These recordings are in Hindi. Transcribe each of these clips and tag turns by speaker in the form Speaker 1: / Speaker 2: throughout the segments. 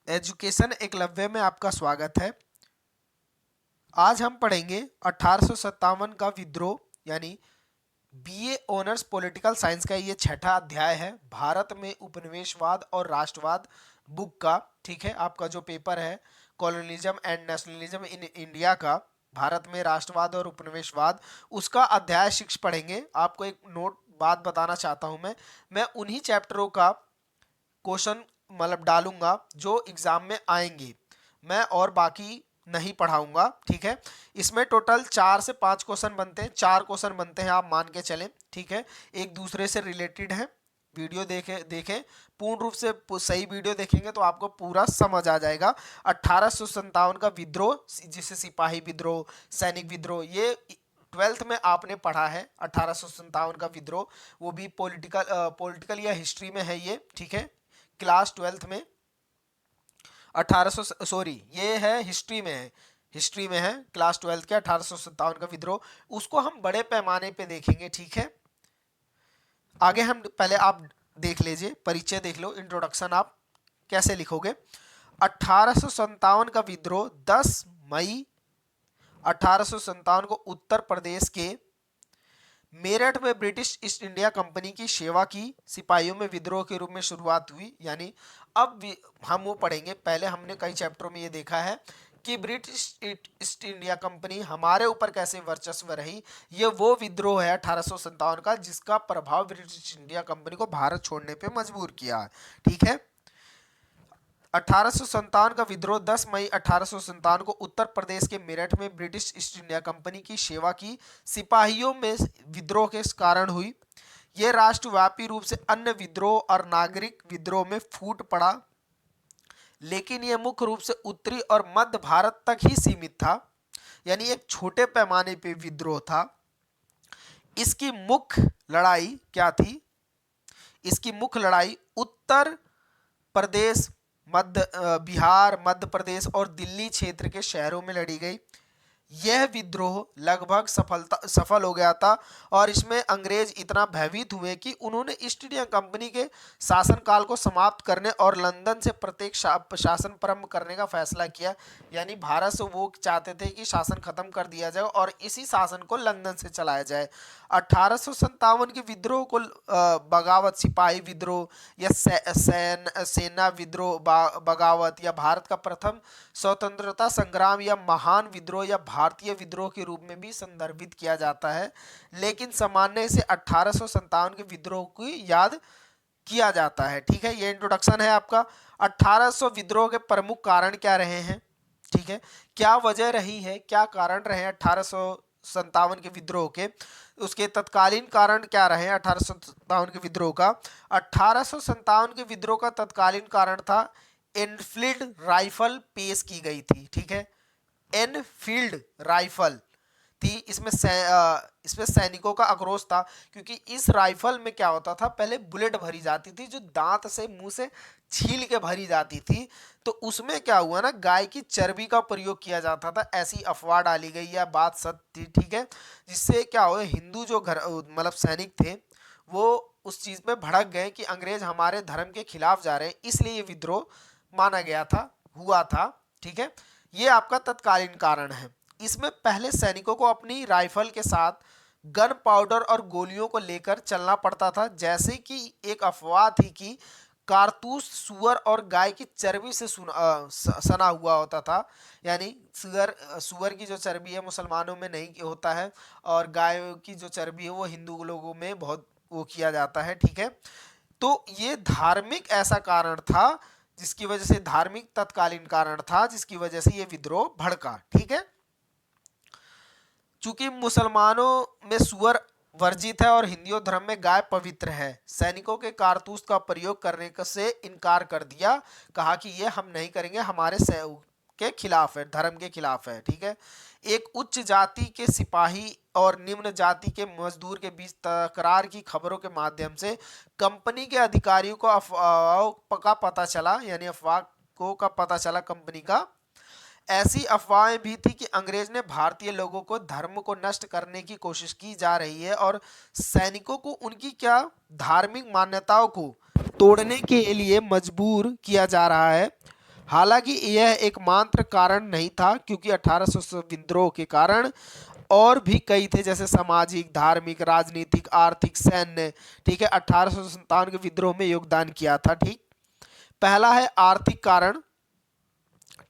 Speaker 1: एजुकेशन एकलव्य में आपका स्वागत है। आज हम पढ़ेंगे 1857 का विद्रोह यानी बीए ऑनर्स पॉलिटिकल साइंस का ये छठा अध्याय है। भारत में उपनिवेशवाद और राष्ट्रवाद बुक का, ठीक है, आपका जो पेपर है colonialism and nationalism in India का, भारत में राष्ट्रवाद और उपनिवेशवाद, उसका अध्याय 6 पढ़ेंगे। आपको एक नोट बात बताना चाहता हूं मैं उन्हीं चैप्टरों का क्वेश्चन मतलब डालूंगा जो एग्जाम में आएंगे, मैं और बाकी नहीं पढ़ाऊंगा, ठीक है। इसमें टोटल 4 से 5 क्वेश्चन बनते हैं, 4 क्वेश्चन बनते हैं, आप मान के चलें, ठीक है। एक दूसरे से रिलेटेड है। वीडियो देखें देखें पूर्ण रूप से सही वीडियो देखेंगे तो आपको पूरा समझ आ जाएगा। 1857 का विद्रोह, जिसे सिपाही विद्रोह, सैनिक विद्रोह, ये 12th में आपने पढ़ा है। 1857 का विद्रोह, वो भी पॉलिटिकल या हिस्ट्री में है ये, ठीक है, क्लास 12th में। 1800 सॉरी, ये है हिस्ट्री में है, हिस्ट्री में है क्लास 12th के। 1857 का विद्रोह, उसको हम बड़े पैमाने पे देखेंगे, ठीक है। आगे हम पहले आप देख लीजिए, परिचय देख लो, इंट्रोडक्शन आप कैसे लिखोगे। 1857 का विद्रोह 10 मई 1857 को उत्तर प्रदेश के मेरठ में ब्रिटिश ईस्ट इंडिया कंपनी की सेवा की सिपाहियों में विद्रोह के रूप में शुरुआत हुई। यानी अब हम वो पढ़ेंगे। पहले हमने कई चैप्टरों में ये देखा है कि ब्रिटिश ईस्ट इंडिया कंपनी हमारे ऊपर कैसे वर्चस्व रही। ये वो विद्रोह है 1857 का जिसका प्रभाव ब्रिटिश इंडिया कंपनी को भारत छोड़ने पे मजबूर किया है, ठीक है। 1857 का विद्रोह 10 मई 1857 को उत्तर प्रदेश के मेरठ में ब्रिटिश ईस्ट इंडिया कंपनी की सेवा की सिपाहियों में विद्रोह के कारण हुई। यह राष्ट्रव्यापी रूप से अन्य विद्रोह और नागरिक विद्रोह में फूट पड़ा, लेकिन यह मुख्य रूप से उत्तरी और मध्य भारत तक ही सीमित था। यानी एक छोटे पैमाने पे विद्रोह था। इसकी मुख्य लड़ाई क्या थी? इसकी मुख्य लड़ाई उत्तर प्रदेश, बिहार, मध्य प्रदेश और दिल्ली क्षेत्र के शहरों में लड़ी गई। यह विद्रोह लगभग सफल हो गया था और इसमें अंग्रेज इतना भयभीत हुए कि उन्होंने ईस्ट इंडिया कंपनी के शासनकाल को समाप्त करने और लंदन से प्रत्येक शासन प्रारंभ करने का फैसला किया। यानी भारत से वो चाहते थे कि शासन खत्म कर दिया जाए और इसी शासन को लंदन से चलाया जाए। 1857 के विद्रोह को बगावत, सिपाही विद्रोह या सेना विद्रोह, बगावत या भारत का प्रथम स्वतंत्रता संग्राम या महान विद्रोह या भारतीय विद्रोह के रूप में भी संदर्भित किया जाता है, लेकिन सामान्य से 1857 के विद्रोह की याद किया जाता है, ठीक है। ये इंट्रोडक्शन है आपका। 1800 विद्रोह के प्रमुख कारण क्या रहे हैं, ठीक है, क्या वजह रही है, क्या कारण रहे 1857 के विद्रोह के, उसके तत्कालीन कारण क्या रहे 1857 के विद्रोह का। 1857 के विद्रोह का तत्कालीन कारण था एनफील्ड राइफल पेश की गई थी, ठीक है, एनफील्ड राइफल थी। इसमें सैनिकों का आक्रोश था क्योंकि इस राइफल में क्या होता था, पहले बुलेट भरी जाती थी जो दांत से, मुंह से छील के भरी जाती थी। तो उसमें क्या हुआ ना, गाय की चर्बी का प्रयोग किया जाता था, ऐसी अफवाह डाली गई, या बात सत्य थी, ठीक है। जिससे क्या हुआ, हिंदू जो घर मतलब सैनिक थे वो उस चीज में भड़क गए कि अंग्रेज हमारे धर्म के खिलाफ जा रहे हैं, इसलिए ये विद्रोह माना गया था, हुआ था, ठीक है। ये आपका तत्कालीन कारण है। इसमें पहले सैनिकों को अपनी राइफल के साथ गन पाउडर और गोलियों को लेकर चलना पड़ता था, जैसे कि एक अफवाह थी कि कारतूस सुअर और गाय की चर्बी से सना हुआ होता था। यानी सुअर की जो चर्बी है मुसलमानों में नहीं होता है, और गाय की जो चर्बी है वो हिंदू लोगों में बहुत वो किया जाता है, ठीक है। तो ये धार्मिक ऐसा कारण था जिसकी वजह से, धार्मिक तत्कालीन कारण था जिसकी वजह से ये विद्रोह भड़का, ठीक है। चूंकि मुसलमानों में सुअर वर्जित है और हिंदू धर्म में गाय पवित्र है, सैनिकों के कारतूस का प्रयोग करने से इनकार कर दिया, कहा कि ये हम नहीं करेंगे, हमारे के खिलाफ है, धर्म के खिलाफ है, ठीक है। एक उच्च जाति के सिपाही और निम्न जाति के मजदूर के बीच तकरार की खबरों के माध्यम से कंपनी के अधिकारियों को अफवाह का पता चला, यानी अफवाह को का पता चला कंपनी का। ऐसी अफवाहें भी थी कि अंग्रेज ने भारतीय लोगों को धर्म को नष्ट करने की कोशिश की जा रही है और सैनिकों को उनकी क्या धार्मिक मान्यताओं को तोड़ने के लिए मजबूर किया जा रहा है। हालांकि यह एकमात्र कारण नहीं था, क्योंकि 1800 विद्रोह के कारण और भी कई थे, जैसे सामाजिक, धार्मिक, राजनीतिक, आर्थिक, सैन्य, ठीक है, 1857 के विद्रोह में योगदान किया था। ठीक, पहला है आर्थिक कारण।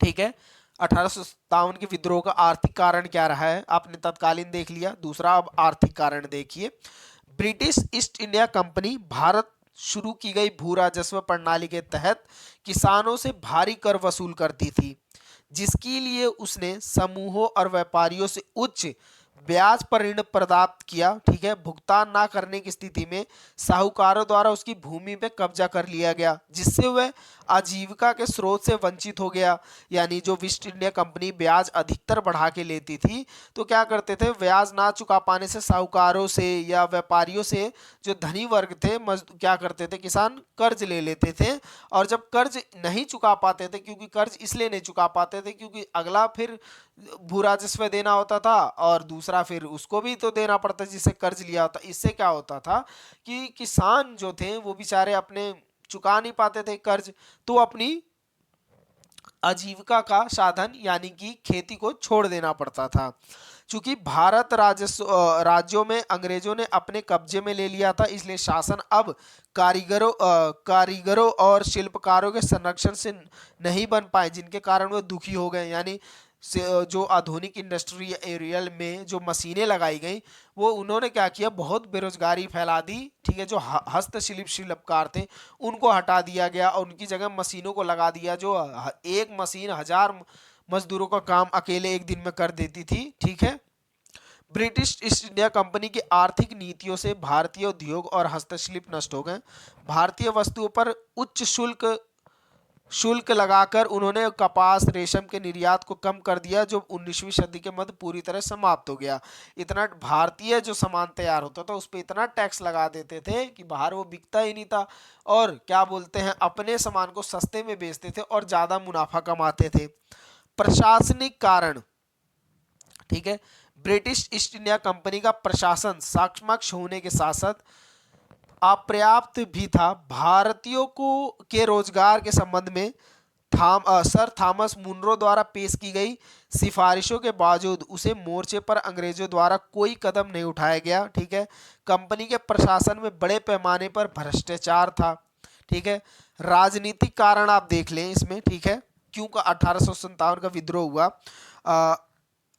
Speaker 1: ठीक है, 1857 के विद्रोह का आर्थिक कारण क्या रहा है, आपने तत्कालीन देख लिया। दूसरा, अब आर्थिक कारण देखिए। British east India company Bharat शुरू की गई भू राजस्व प्रणाली के तहत किसानों से भारी कर वसूल करती थी, जिसके लिए उसने समूहों और व्यापारियों से उच्च ब्याज पर ऋण प्राप्त किया। ठीक है, भुगतान ना करने की स्थिति में साहूकारों द्वारा उसकी भूमि पे कब्जा कर लिया गया, जिससे वह आजीविका के स्रोत से वंचित हो गया। यानी जो ईस्ट इंडिया कंपनी ब्याज अधिकतर बढ़ा के लेती थी, तो क्या करते थे, ब्याज ना चुका पाने से साहूकारों से या व्यापारियों से जो धनी वर्ग थे, क्या करते थे, किसान कर्ज ले लेते थे। और जब कर्ज नहीं चुका पाते थे, क्योंकि कर्ज इसलिए नहीं चुका पाते थे क्योंकि अगला फिर भू राजस्व देना होता था, और दूसरा फिर उसको भी तो देना पड़ता जिससे कर्ज लिया होता। इससे क्या होता था कि किसान जो थे वो बेचारे अपने चुका नहीं पाते थे कर्ज, तो अपनी आजीविका का साधन यानी कि खेती को छोड़ देना पड़ता था। चूंकि भारत राज्यों में अंग्रेजों ने अपने कब्जे में ले लिया था, इसलिए शासन अब कारीगरों और शिल्पकारों के संरक्षण से नहीं बन पाए, जिनके कारण वो दुखी हो गए। यानी जो आधुनिक इंडस्ट्री एरियल में जो मशीनें लगाई गई, वो उन्होंने क्या किया, बहुत बेरोजगारी फैला दी। ठीक है, जो शिल्पकार थे उनको हटा दिया गया और उनकी जगह मशीनों को लगा दिया, जो एक मशीन 1000 मजदूरों का काम अकेले एक दिन में कर देती थी। ठीक है, ब्रिटिश ईस्ट इंडिया कंपनी की आर्थिक नीतियों से भारतीय उद्योग और हस्तशिल्प नष्ट हो गए। भारतीय वस्तुओं पर उच्च शुल्क लगाकर उन्होंने कपास, रेशम के निर्यात को कम कर दिया, जो 19वीं सदी के मध्य पूरी तरह समाप्त हो गया। इतना भारतीय जो सामान तैयार होता था उस पर इतना टैक्स लगा देते थे कि बाहर वो बिकता ही नहीं था, और क्या बोलते हैं, अपने सामान को सस्ते में बेचते थे और ज़्यादा मुनाफा कमाते थे। प्रशासनिक कारण। ठीक है, ब्रिटिश ईस्ट इंडिया कंपनी का प्रशासन सक्षम होने के साथ साथ अपर्याप्त भी था। भारतीयों को के रोजगार के संबंध में सर थॉमस मुनरो द्वारा पेश की गई सिफारिशों के बावजूद उसे मोर्चे पर अंग्रेजों द्वारा कोई कदम नहीं उठाया गया। ठीक है, कंपनी के प्रशासन में बड़े पैमाने पर भ्रष्टाचार था। ठीक है, राजनीतिक कारण आप देख लें इसमें। ठीक है, क्यों का 1857 का विद्रोह हुआ।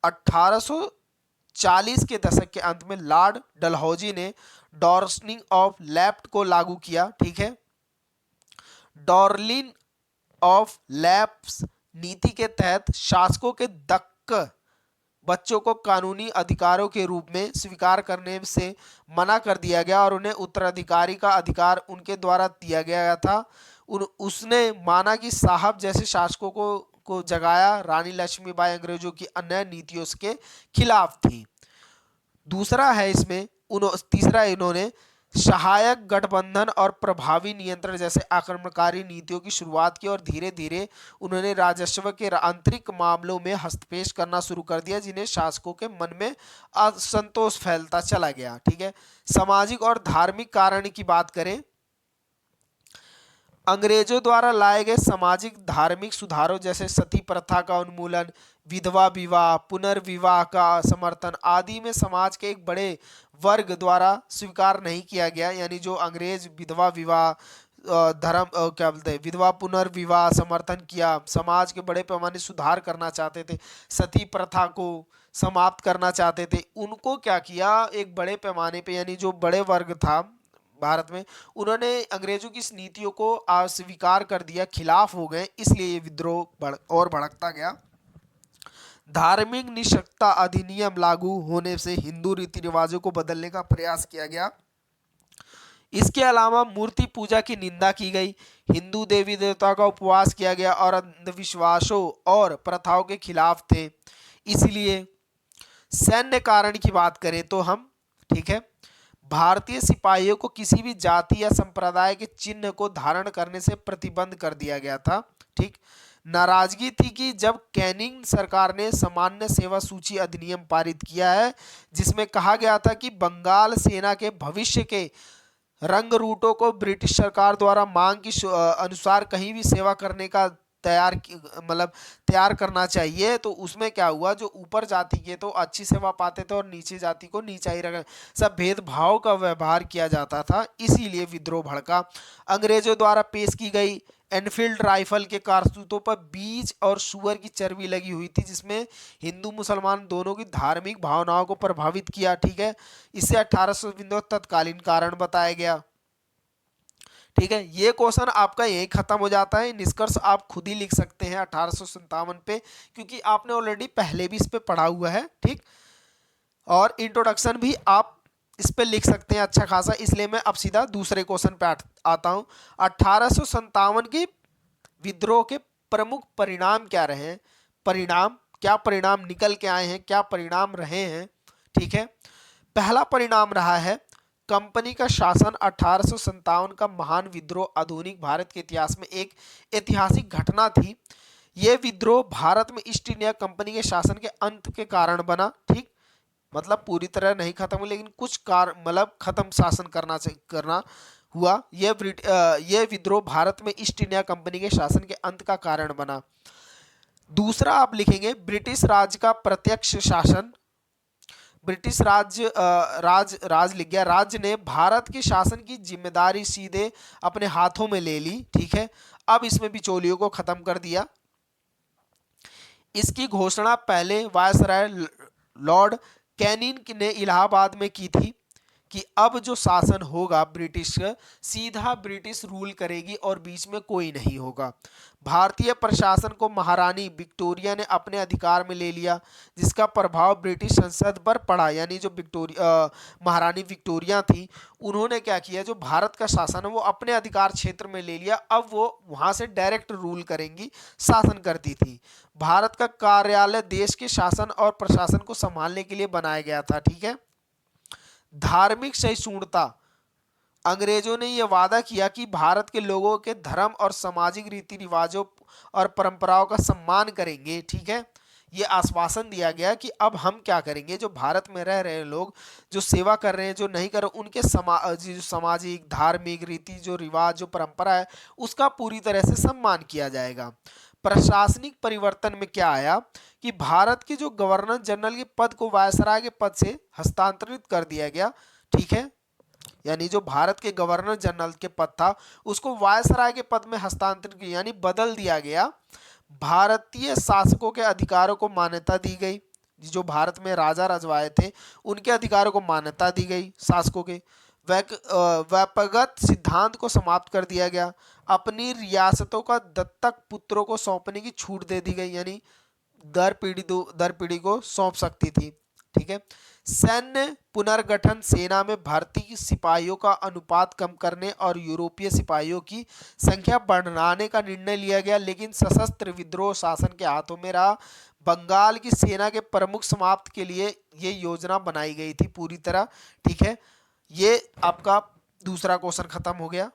Speaker 1: 1840 के दशक के अंत में लॉर्ड डलहौजी ने डॉर्सनिंग ऑफ लेफ्ट को लागू किया। ठीक है, डॉर्लिन ऑफ लैप्स नीति के तहत शासकों के दक्क बच्चों को कानूनी अधिकारों के रूप में स्वीकार करने से मना कर दिया गया और उन्हें उत्तराधिकारी का अधिकार उनके द्वारा दिया गया था। उसने माना कि साहब जैसे शासकों को जगाया। रानी लक्ष्मीबाई अंग्रेजों की अन्य नीतियों के खिलाफ थी। दूसरा है इसमें तीसरा, इन्होंने सहायक गठबंधन और प्रभावी नियंत्रण जैसे आक्रमणकारी नीतियों की शुरुआत की और धीरे धीरे उन्होंने राजस्व के आंतरिक मामलों में हस्तक्षेप करना शुरू कर दिया, जिन्हें शासकों के मन में असंतोष फैलता चला गया। ठीक है, सामाजिक और धार्मिक कारण की बात करें, अंग्रेजों द्वारा लाए गए सामाजिक धार्मिक सुधारों जैसे सती प्रथा का उन्मूलन, विधवा विवाह, पुनर्विवाह का समर्थन आदि में समाज के एक बड़े वर्ग द्वारा स्वीकार नहीं किया गया। यानी जो अंग्रेज विधवा विवाह क्या बोलते हैं, विधवा पुनर्विवाह समर्थन किया, समाज के बड़े पैमाने सुधार करना चाहते थे, सती प्रथा को समाप्त करना चाहते थे, उनको क्या किया, एक बड़े पैमाने पे, यानी जो बड़े वर्ग था भारत में, उन्होंने अंग्रेजों की इस नीतियों को अस्वीकार कर दिया, खिलाफ हो गए, इसलिए ये विद्रोह और भड़कता गया। धार्मिक निष्पक्षता अधिनियम लागू होने से हिंदू रीति रिवाजों को बदलने का प्रयास किया गया। इसके अलावा मूर्ति पूजा की निंदा की गई, हिंदू देवी देवता का उपवास किया गया और अंधविश्वासों और प्रथाओं के खिलाफ थे। इसलिए सैन्य कारण की बात करें तो हम, ठीक है, भारतीय सिपाहियों को किसी भी जाति या संप्रदाय के चिन्ह को धारण करने से प्रतिबंध कर दिया गया था। ठीक, नाराजगी थी कि जब कैनिंग सरकार ने सामान्य सेवा सूची अधिनियम पारित किया है, जिसमें कहा गया था कि बंगाल सेना के भविष्य के रंग रूटों को ब्रिटिश सरकार द्वारा मांग की अनुसार कहीं भी सेवा करने का तैयार करना चाहिए। तो उसमें क्या हुआ, जो ऊपर जाति के तो अच्छी सेवा पाते थे और नीचे जाति को नीचा ही रखा, सब भेदभाव का व्यवहार किया जाता था, इसीलिए विद्रोह भड़का। अंग्रेजों द्वारा पेश की गई एनफील्ड राइफल के कारतूसों पर बीज और सुअर की चर्बी लगी हुई थी, जिसमें हिंदू मुसलमान दोनों की धार्मिक भावनाओं को प्रभावित किया। ठीक है, इसे 1800 तत्कालीन कारण बताया गया। ठीक है, ये क्वेश्चन आपका यही खत्म हो जाता है। निष्कर्ष आप खुद ही लिख सकते हैं 1857 पे, क्योंकि आपने ऑलरेडी पहले भी इस पे पढ़ा हुआ है। ठीक, और इंट्रोडक्शन भी आप इस पे लिख सकते हैं अच्छा खासा। इसलिए मैं अब सीधा दूसरे क्वेश्चन पे आता हूं। 1857 के विद्रोह के प्रमुख परिणाम क्या रहे, परिणाम निकल के आए हैं, क्या परिणाम रहे हैं। ठीक है, पहला परिणाम रहा है कंपनी का शासन। 1857 का महान विद्रोह आधुनिक भारत के इतिहास में एक ऐतिहासिक घटना थी। यह विद्रोह भारत में ईस्ट इंडिया कंपनी के शासन के अंत के कारण बना। ठीक, मतलब पूरी तरह नहीं खत्म हुआ, लेकिन कुछ खत्म शासन करना हुआ। यह विद्रोह भारत में ईस्ट इंडिया कंपनी के शासन के अंत का कारण बना। दूसरा आप लिखेंगे ब्रिटिश राज का प्रत्यक्ष शासन। ब्रिटिश राज लिख गया, राज्य ने भारत के शासन की जिम्मेदारी सीधे अपने हाथों में ले ली। ठीक है, अब इसमें बिचौलियों को खत्म कर दिया। इसकी घोषणा पहले वायसराय लॉर्ड कैनिंग ने इलाहाबाद में की थी कि अब जो शासन होगा ब्रिटिश, सीधा ब्रिटिश रूल करेगी और बीच में कोई नहीं होगा। भारतीय प्रशासन को महारानी विक्टोरिया ने अपने अधिकार में ले लिया, जिसका प्रभाव ब्रिटिश संसद पर पड़ा। यानी जो महारानी विक्टोरिया थी, उन्होंने क्या किया, जो भारत का शासन है वो अपने अधिकार क्षेत्र में ले लिया। अब वो वहां से डायरेक्ट रूल करेंगी, शासन करती थी। भारत का कार्यालय देश के शासन और प्रशासन को संभालने के लिए बनाया गया था। ठीक है, धार्मिक सहिष्णुता। अंग्रेजों ने यह वादा किया कि भारत के लोगों के धर्म और सामाजिक रीति रिवाजों और परंपराओं का सम्मान करेंगे। ठीक है, यह आश्वासन दिया गया कि अब हम क्या करेंगे, जो भारत में रह रहे लोग जो सेवा कर रहे हैं, जो नहीं कर रहे, उनके जो सामाजिक धार्मिक रीति जो रिवाज जो परंपरा है उसका पूरी तरह से सम्मान किया जाएगा। प्रशासनिक परिवर्तन में क्या आया कि भारत के जो गवर्नर जनरल के पद को वायसराय के पद से हस्तांतरित कर दिया गया। ठीक है, यानी जो भारत के गवर्नर जनरल के पद था उसको वायसराय के पद में हस्तांतरित किया, यानी बदल दिया गया। भारतीय शासकों के अधिकारों को मान्यता दी गई। जो भारत में राजा रजवाए थे उनके अधिकारों को मान्यता दी गई। शासकों के व्यक्तिगत सिद्धांत को समाप्त कर दिया गया। अपनी रियासतों का दत्तक पुत्रों को सौंपने की छूट दे दी गई, यानी दर पीढ़ी को सौंप सकती थी। ठीक है, सैन्य पुनर्गठन, सेना में भर्ती सिपाहियों का अनुपात कम करने और यूरोपीय सिपाहियों की संख्या बढ़ाने का निर्णय लिया गया, लेकिन सशस्त्र विद्रोह शासन के हाथों में रहा। बंगाल की सेना के प्रमुख समाप्त के लिए ये योजना बनाई गई थी पूरी तरह। ठीक है, ये आपका दूसरा क्वेश्चन खत्म हो गया।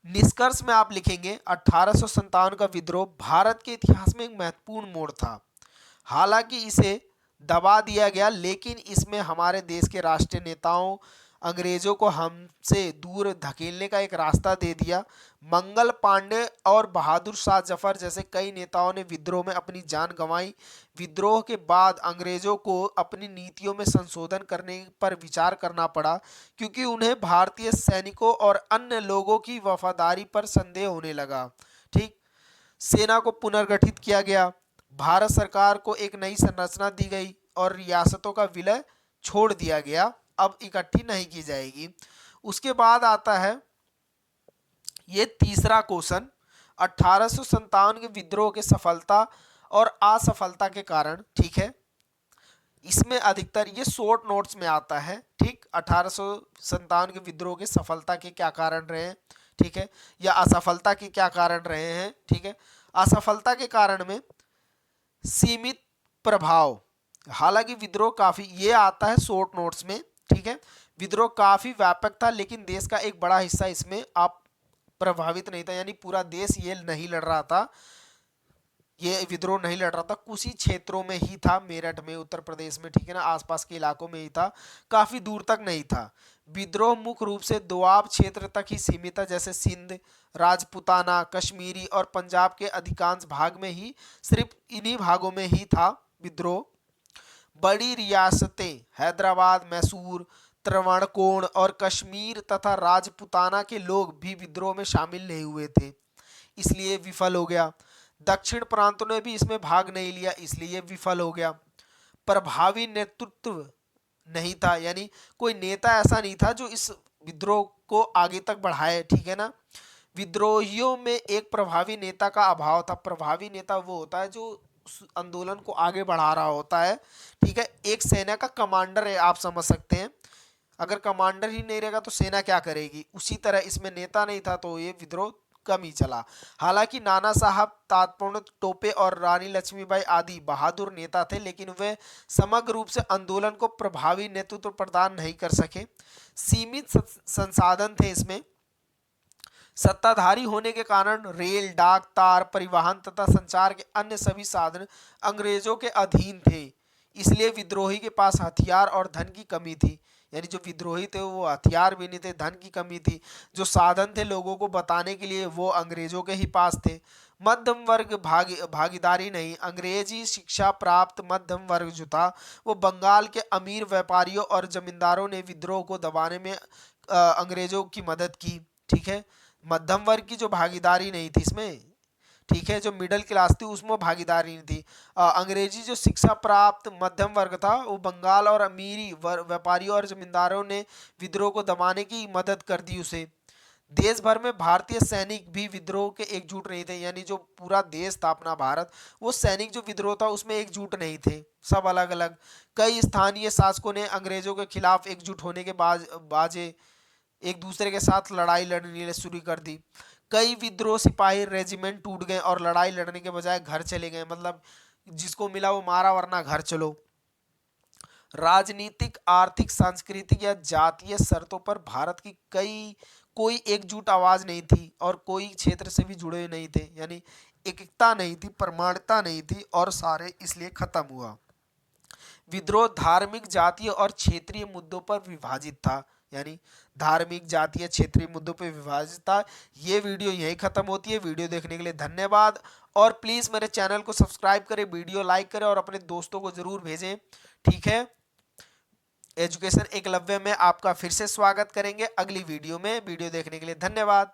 Speaker 1: निष्कर्ष में आप लिखेंगे 1857 का विद्रोह भारत के इतिहास में एक महत्वपूर्ण मोड़ था। हालांकि इसे दबा दिया गया, लेकिन इसमें हमारे देश के राष्ट्रीय नेताओं अंग्रेजों को हमसे दूर धकेलने का एक रास्ता दे दिया। मंगल पांडे और बहादुर शाह जफर जैसे कई नेताओं ने विद्रोह में अपनी जान गंवाई। विद्रोह के बाद अंग्रेजों को अपनी नीतियों में संशोधन करने पर विचार करना पड़ा, क्योंकि उन्हें भारतीय सैनिकों और अन्य लोगों की वफादारी पर संदेह होने लगा। ठीक, सेना को पुनर्गठित किया गया, भारत सरकार को एक नई संरचना दी गई और रियासतों का विलय छोड़ दिया गया, अब इकट्ठी नहीं की जाएगी। उसके बाद आता है ये तीसरा क्वेश्चन, 1857 के विद्रोह के सफलता और असफलता के कारण। ठीक है, इसमें अधिकतर ये शॉर्ट नोट्स में आता है। ठीक, 1857 के विद्रोह के सफलता के क्या कारण रहे हैं, ठीक है, या असफलता के क्या कारण रहे हैं। ठीक है, असफलता के कारण में सीमित प्रभाव, हालांकि विद्रोह काफी, ये आता है शॉर्ट नोट्स में। ठीक है, विद्रोह काफी व्यापक था, लेकिन देश का एक बड़ा हिस्सा इसमें आप प्रभावित नहीं था, यानी पूरा देश ये नहीं लड़ रहा था। ये विद्रोह नहीं लड़ रहा था, कुछ ही क्षेत्रों में ही था, मेरठ में, उत्तर प्रदेश में, ठीक है ना, आसपास के इलाकों में ही था, काफी दूर तक नहीं था। विद्रोह मुख्य रूप से दोआब क्षेत्र तक ही सीमित था, जैसे सिंध, राजपूताना, कश्मीरी और पंजाब के अधिकांश भाग में ही, सिर्फ इन्हीं भागों में ही था विद्रोह। बड़ी रियासतें हैदराबाद, मैसूर, त्रवणकोण और कश्मीर तथा राजपूताना के लोग भी विद्रोह में शामिल नहीं हुए थे, इसलिए विफल हो गया। दक्षिण प्रांतों ने भी इसमें भाग नहीं लिया, इसलिए विफल हो गया। प्रभावी नेतृत्व नहीं था, यानी कोई नेता ऐसा नहीं था जो इस विद्रोह को आगे तक बढ़ाए, ठीक है ना। विद्रोहियों में एक प्रभावी नेता का अभाव था। प्रभावी नेता वो होता है जो उस आंदोलन को आगे बढ़ा रहा होता है, ठीक है। एक सेना का कमांडर है, आप समझ सकते हैं। अगर कमांडर ही नहीं रहेगा तो सेना क्या करेगी, उसी तरह इसमें नेता नहीं था, तो ये विद्रोह कम ही चला। हालांकि नाना साहब, तात्पूर्ण टोपे और रानी लक्ष्मीबाई आदि बहादुर नेता थे, लेकिन वे समग्र रूप से आंदोलन को प्रभावी नेतृत्व प्रदान नहीं कर सके। सीमित संसाधन थे इसमें। सत्ताधारी होने के कारण रेल, डाक, तार, परिवहन तथा संचार के अन्य सभी साधन अंग्रेजों के अधीन थे, इसलिए विद्रोही के पास हथियार और धन की कमी थी। यानी जो विद्रोही थे वो हथियार भी नहीं थे, धन की कमी थी। जो साधन थे लोगों को बताने के लिए वो अंग्रेजों के ही पास थे। मध्यम वर्ग भागीदारी नहीं। अंग्रेजी शिक्षा प्राप्त मध्यम वर्ग जो था वो बंगाल के अमीर व्यापारियों और जमींदारों ने विद्रोह को दबाने में अंग्रेजों की मदद की, ठीक है। मध्यम वर्ग की जो भागीदारी नहीं थी इसमें, ठीक है, जो मिडिल क्लास थी उसमें भागीदारी नहीं थी। अंग्रेजी जो शिक्षा प्राप्त मध्यम वर्ग था वो बंगाल और अमीरी व्यापारियों और जमींदारों ने विद्रोह को दबाने की मदद कर दी उसे। देश भर में भारतीय सैनिक भी विद्रोह के एकजुट नहीं थे, यानी जो पूरा देश था अपना भारत, वो सैनिक जो विद्रोह था उसमें एकजुट नहीं थे, सब अलग अलग। कई स्थानीय शासकों ने अंग्रेजों के खिलाफ एकजुट होने के बाजे एक दूसरे के साथ लड़ाई लड़नी शुरू कर दी। कई विद्रोह सिपाही रेजिमेंट टूट गए और लड़ाई लड़ने के बजाय घर चले गए, मतलब जिसको मिला वो मारा वरना घर चलो। राजनीतिक, आर्थिक, सांस्कृतिक या जातीय शर्तों पर भारत की कोई एकजुट आवाज नहीं थी और कोई क्षेत्र से भी जुड़े नहीं थे, यानी एकता नहीं थी, प्रमाणिकता नहीं थी और सारे इसलिए खत्म हुआ। विद्रोह धार्मिक, जातीय और क्षेत्रीय मुद्दों पर विभाजित था, यानी धार्मिक, जातीय, क्षेत्रीय मुद्दों पर विभाजित था। ये वीडियो यहीं खत्म होती है। वीडियो देखने के लिए धन्यवाद और प्लीज़ मेरे चैनल को सब्सक्राइब करें, वीडियो लाइक करें और अपने दोस्तों को ज़रूर भेजें, ठीक है। एजुकेशन एकलव्य में आपका फिर से स्वागत करेंगे अगली वीडियो में। वीडियो देखने के लिए धन्यवाद।